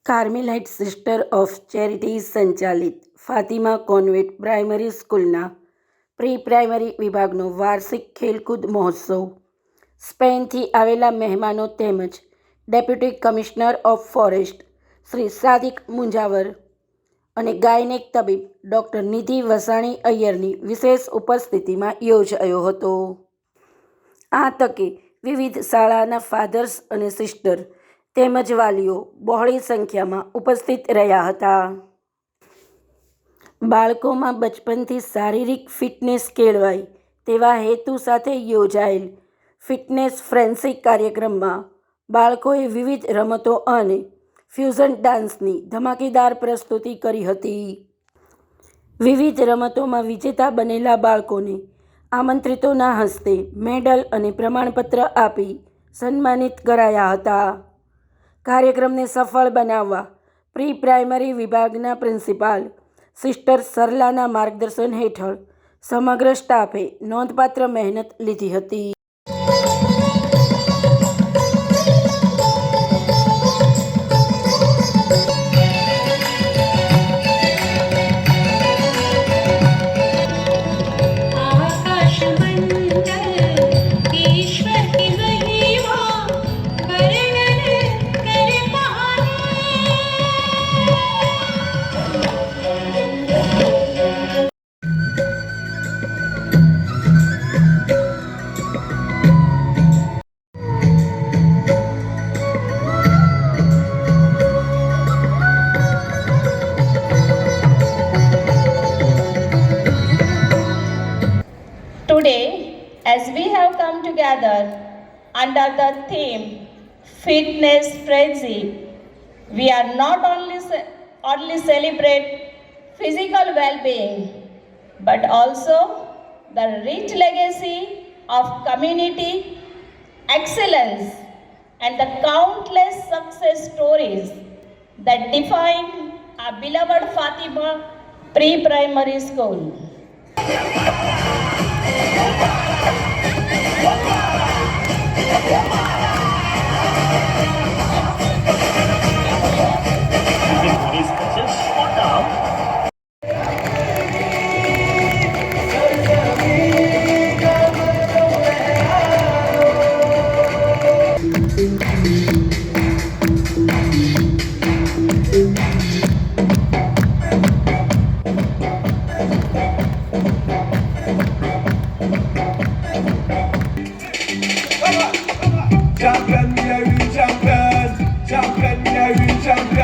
કાર્મેલાઇટ sister of charity સંચાલિત Fatima convent primary સ્કૂલના pre primary વિભાગનો વાર્ષિક ખેલકૂદ મહોત્સવ સ્પેનથી આવેલા મહેમાનો તેમજ deputy commissioner of forest Shri Sadiq Munjavar અને ગાયનેક તબીબ ડૉક્ટર નિધિ વસાણી અય્યરની વિશેષ ઉપસ્થિતિમાં યોજાયો હતો. આ તકે વિવિધ શાળાના ફાધર્સ અને સિસ્ટર તેમજ વાલીઓ બહોળી સંખ્યામાં ઉપસ્થિત રહ્યા હતા. બાળકોમાં બચપનથી શારીરિક ફિટનેસ કેળવાય તેવા હેતુ સાથે યોજાયેલ ફિટનેસ ફ્રેન્ડશીપ કાર્યક્રમમાં બાળકોએ વિવિધ રમતો અને ફ્યુઝન ડાન્સની ધમાકેદાર પ્રસ્તુતિ કરી હતી. વિવિધ રમતોમાં વિજેતા બનેલા બાળકોને આમંત્રિતોના હસ્તે મેડલ અને પ્રમાણપત્ર આપી સન્માનિત કરાયા હતા. કાર્યક્રમને સફળ બનાવવા પ્રી પ્રાઇમરી વિભાગના પ્રિન્સિપાલ સિસ્ટર સરલાના માર્ગદર્શન હેઠળ સમગ્ર સ્ટાફે નોંધપાત્ર મહેનત લીધી હતી. Today, as we have come together under the theme Fitness Frenzy, we are not only celebrate physical well-being, but also the rich legacy of community excellence and the countless success stories that define our beloved Fatima Pre-Primary School. Champion, yeah, we champion. Champion, yeah, we champion.